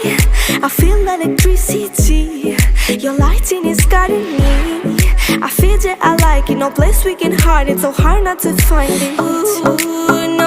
I feel electricity. Your lighting is guiding me. I feel that I like it. No place we can hide it. So hard not to find it. Ooh, no